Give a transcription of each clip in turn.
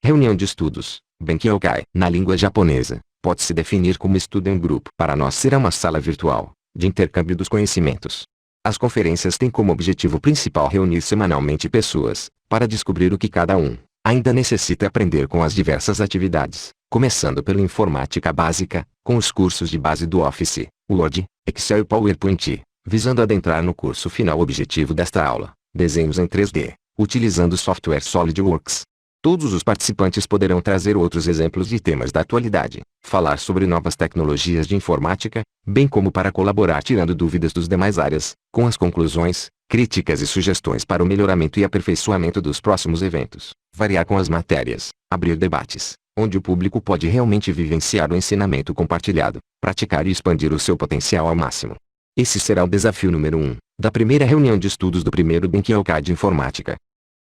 Reunião de estudos, Benkyokai, na língua japonesa, pode-se definir como estudo em grupo. Para nós será uma sala virtual, de intercâmbio dos conhecimentos. As conferências têm como objetivo principal reunir semanalmente pessoas, para descobrir o que cada um ainda necessita aprender com as diversas atividades, começando pela informática básica, com os cursos de base do Office, Word, Excel e PowerPoint, visando adentrar no curso final. O objetivo desta aula, desenhos em 3D, utilizando o software SolidWorks. Todos os participantes poderão trazer outros exemplos de temas da atualidade, falar sobre novas tecnologias de informática, bem como para colaborar tirando dúvidas dos demais áreas, com as conclusões, críticas e sugestões para o melhoramento e aperfeiçoamento dos próximos eventos, variar com as matérias, abrir debates, onde o público pode realmente vivenciar o ensinamento compartilhado, praticar e expandir o seu potencial ao máximo. Esse será o desafio número 1, da primeira reunião de estudos do primeiro Benkyokai de Informática.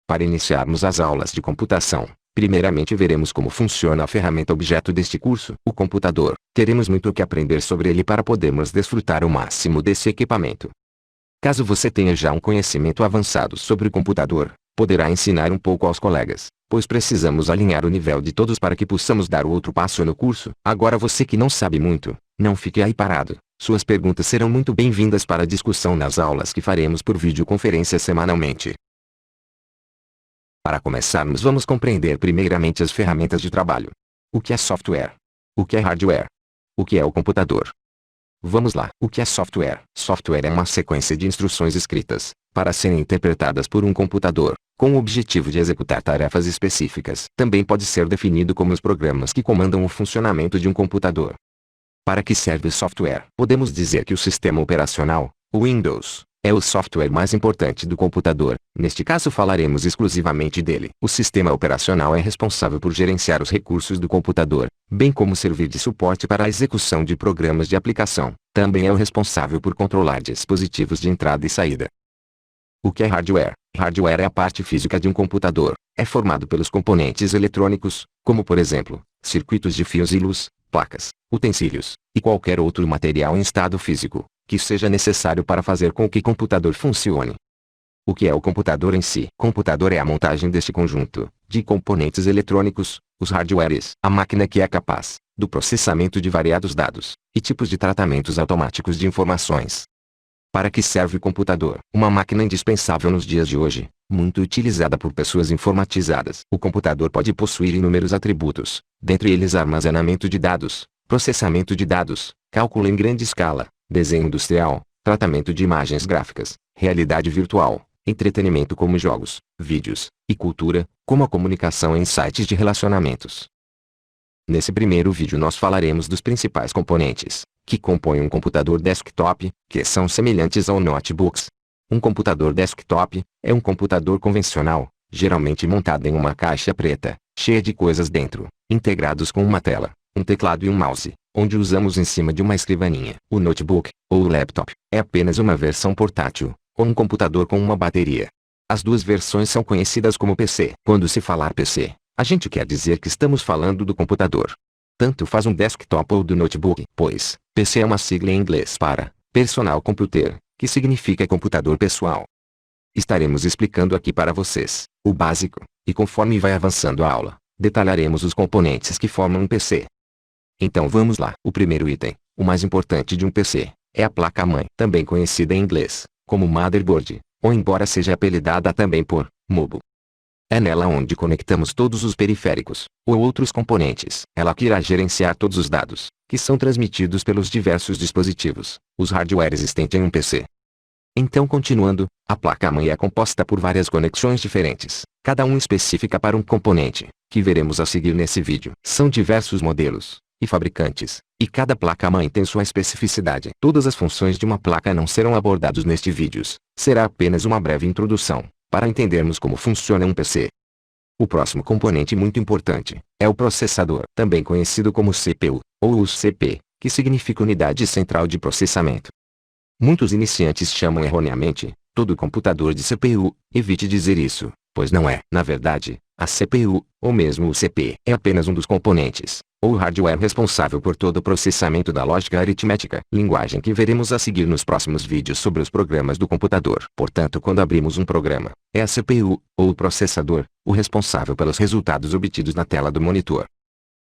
Para iniciarmos as aulas de computação, primeiramente veremos como funciona a ferramenta objeto deste curso, o computador. Teremos muito o que aprender sobre ele para podermos desfrutar o máximo desse equipamento. Caso você tenha já um conhecimento avançado sobre o computador, poderá ensinar um pouco aos colegas, pois precisamos alinhar o nível de todos para que possamos dar o outro passo no curso. Agora você que não sabe muito, não fique aí parado. Suas perguntas serão muito bem-vindas para a discussão nas aulas que faremos por videoconferência semanalmente. Para começarmos, vamos compreender primeiramente as ferramentas de trabalho. O que é software? O que é hardware? O que é o computador? Vamos lá. O que é software? Software é uma sequência de instruções escritas, para serem interpretadas por um computador, com o objetivo de executar tarefas específicas. Também pode ser definido como os programas que comandam o funcionamento de um computador. Para que serve o software? Podemos dizer que o sistema operacional, o Windows, é o software mais importante do computador. Neste caso falaremos exclusivamente dele. O sistema operacional é responsável por gerenciar os recursos do computador, bem como servir de suporte para a execução de programas de aplicação. Também é o responsável por controlar dispositivos de entrada e saída. O que é hardware? Hardware é a parte física de um computador. É formado pelos componentes eletrônicos, como por exemplo, circuitos de fios e luz, placas, utensílios, e qualquer outro material em estado físico, que seja necessário para fazer com que o computador funcione. O que é o computador em si? Computador é a montagem deste conjunto de componentes eletrônicos, os hardwares, a máquina que é capaz do processamento de variados dados e tipos de tratamentos automáticos de informações. Para que serve o computador? Uma máquina indispensável nos dias de hoje, muito utilizada por pessoas informatizadas. O computador pode possuir inúmeros atributos, dentre eles armazenamento de dados, processamento de dados, cálculo em grande escala, desenho industrial, tratamento de imagens gráficas, realidade virtual, entretenimento como jogos, vídeos, e cultura, como a comunicação em sites de relacionamentos. Nesse primeiro vídeo nós falaremos dos principais componentes, que compõem um computador desktop, que são semelhantes ao notebooks. Um computador desktop é um computador convencional, geralmente montado em uma caixa preta, cheia de coisas dentro, integrados com uma tela, um teclado e um mouse, onde usamos em cima de uma escrivaninha. O notebook, ou laptop, é apenas uma versão portátil, ou um computador com uma bateria. As duas versões são conhecidas como PC. Quando se falar PC, a gente quer dizer que estamos falando do computador. Tanto faz um desktop ou do notebook, pois PC é uma sigla em inglês para Personal Computer, que significa computador pessoal. Estaremos explicando aqui para vocês o básico, e conforme vai avançando a aula, detalharemos os componentes que formam um PC. Então vamos lá. O primeiro item, o mais importante de um PC, é a placa-mãe, também conhecida em inglês como motherboard, ou embora seja apelidada também por mobile. É nela onde conectamos todos os periféricos, ou outros componentes. Ela que irá gerenciar todos os dados, que são transmitidos pelos diversos dispositivos, os hardware existentes em um PC. Então continuando, a placa-mãe é composta por várias conexões diferentes, cada uma específica para um componente, que veremos a seguir nesse vídeo. São diversos modelos e fabricantes, e cada placa-mãe tem sua especificidade. Todas as funções de uma placa não serão abordadas neste vídeo, será apenas uma breve introdução, para entendermos como funciona um PC. O próximo componente muito importante é o processador, também conhecido como CPU, ou UCP, que significa Unidade Central de Processamento. Muitos iniciantes chamam erroneamente todo computador de CPU. Evite dizer isso, pois não é. Na verdade, a CPU, ou mesmo o CP, é apenas um dos componentes, ou hardware responsável por todo o processamento da lógica aritmética, linguagem que veremos a seguir nos próximos vídeos sobre os programas do computador. Portanto, quando abrimos um programa, é a CPU, ou o processador, o responsável pelos resultados obtidos na tela do monitor.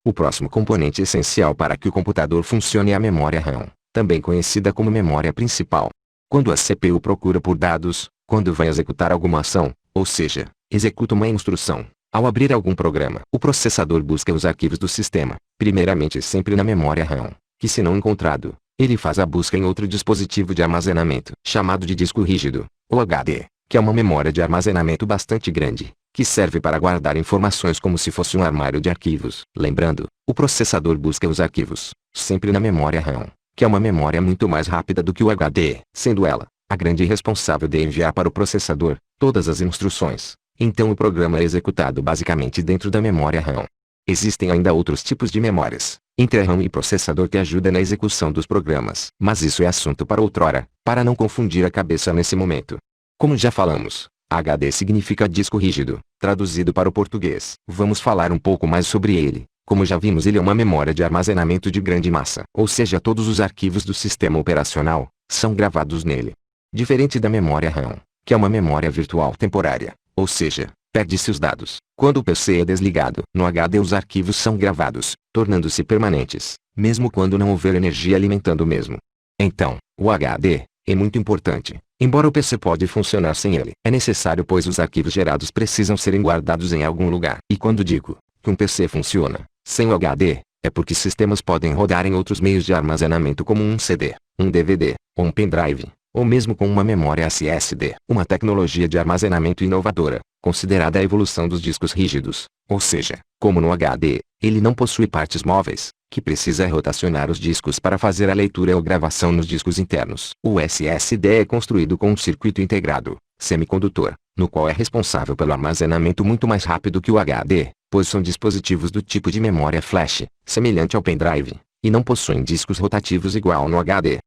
O próximo componente essencial para que o computador funcione é a memória RAM, também conhecida como memória principal. Quando a CPU procura por dados, quando vai executar alguma ação, ou seja, executa uma instrução, ao abrir algum programa, o processador busca os arquivos do sistema, primeiramente sempre na memória RAM, que se não encontrado, ele faz a busca em outro dispositivo de armazenamento, chamado de disco rígido, ou HD, que é uma memória de armazenamento bastante grande, que serve para guardar informações como se fosse um armário de arquivos. Lembrando, o processador busca os arquivos, sempre na memória RAM, que é uma memória muito mais rápida do que o HD, sendo ela, a grande responsável de enviar para o processador, todas as instruções. Então o programa é executado basicamente dentro da memória RAM. Existem ainda outros tipos de memórias, entre a RAM e processador que ajudam na execução dos programas. Mas isso é assunto para outrora, para não confundir a cabeça nesse momento. Como já falamos, HD significa disco rígido, traduzido para o português. Vamos falar um pouco mais sobre ele. Como já vimos, ele é uma memória de armazenamento de grande massa. Ou seja, todos os arquivos do sistema operacional são gravados nele. Diferente da memória RAM, que é uma memória virtual temporária. Ou seja, perde-se os dados. Quando o PC é desligado, no HD os arquivos são gravados, tornando-se permanentes, mesmo quando não houver energia alimentando o mesmo. Então, o HD é muito importante, embora o PC pode funcionar sem ele. É necessário pois os arquivos gerados precisam serem guardados em algum lugar. E quando digo que um PC funciona sem o HD, é porque sistemas podem rodar em outros meios de armazenamento como um CD, um DVD, ou um pendrive, ou mesmo com uma memória SSD, uma tecnologia de armazenamento inovadora, considerada a evolução dos discos rígidos. Ou seja, como no HD, ele não possui partes móveis, que precisa rotacionar os discos para fazer a leitura ou gravação nos discos internos. O SSD é construído com um circuito integrado, semicondutor, no qual é responsável pelo armazenamento muito mais rápido que o HD, pois são dispositivos do tipo de memória flash, semelhante ao pendrive, e não possuem discos rotativos igual no HD.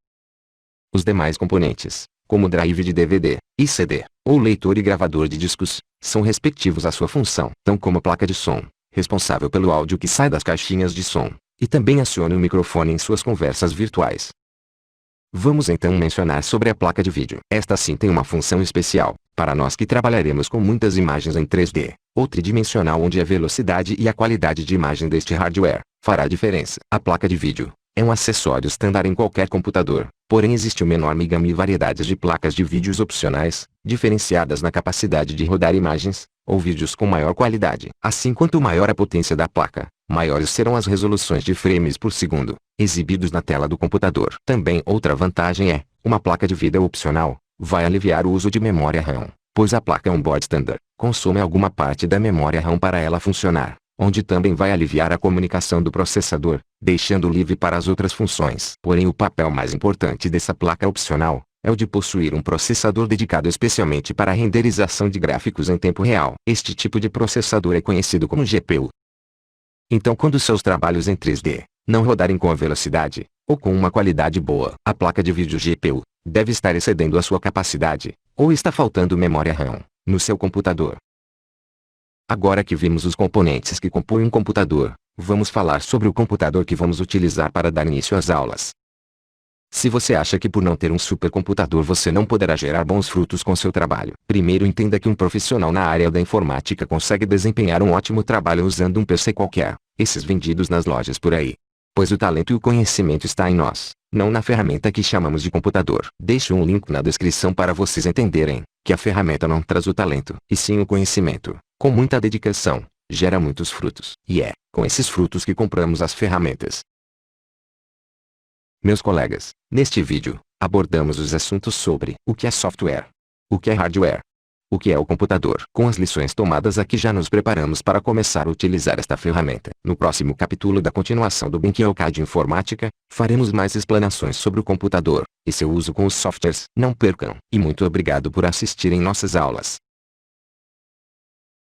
Os demais componentes, como drive de DVD e CD, ou leitor e gravador de discos, são respectivos à sua função, tão como a placa de som, responsável pelo áudio que sai das caixinhas de som, e também aciona o microfone em suas conversas virtuais. Vamos então mencionar sobre a placa de vídeo. Esta sim tem uma função especial, para nós que trabalharemos com muitas imagens em 3D, ou tridimensional, onde a velocidade e a qualidade de imagem deste hardware fará diferença. A placa de vídeo é um acessório standard em qualquer computador, porém existe uma enorme gama e variedade de placas de vídeos opcionais, diferenciadas na capacidade de rodar imagens, ou vídeos com maior qualidade. Assim, quanto maior a potência da placa, maiores serão as resoluções de frames por segundo, exibidos na tela do computador. Também outra vantagem é, uma placa de vídeo opcional, vai aliviar o uso de memória RAM, pois a placa on-board standard consome alguma parte da memória RAM para ela funcionar, onde também vai aliviar a comunicação do processador, deixando livre para as outras funções. Porém, o papel mais importante dessa placa opcional é o de possuir um processador dedicado especialmente para a renderização de gráficos em tempo real. Este tipo de processador é conhecido como GPU. Então, quando seus trabalhos em 3D não rodarem com a velocidade, ou com uma qualidade boa, a placa de vídeo GPU deve estar excedendo a sua capacidade, ou está faltando memória RAM no seu computador. Agora que vimos os componentes que compõem um computador, vamos falar sobre o computador que vamos utilizar para dar início às aulas. Se você acha que por não ter um supercomputador você não poderá gerar bons frutos com seu trabalho, primeiro entenda que um profissional na área da informática consegue desempenhar um ótimo trabalho usando um PC qualquer, esses vendidos nas lojas por aí. Pois o talento e o conhecimento está em nós, não na ferramenta que chamamos de computador. Deixo um link na descrição para vocês entenderem que a ferramenta não traz o talento, e sim o conhecimento. Com muita dedicação, gera muitos frutos. E é com esses frutos que compramos as ferramentas. Meus colegas, neste vídeo, abordamos os assuntos sobre o que é software, o que é hardware, o que é o computador. Com as lições tomadas aqui já nos preparamos para começar a utilizar esta ferramenta. No próximo capítulo da continuação do BenQLK de Informática, faremos mais explanações sobre o computador e seu uso com os softwares. Não percam! E muito obrigado por assistirem nossas aulas.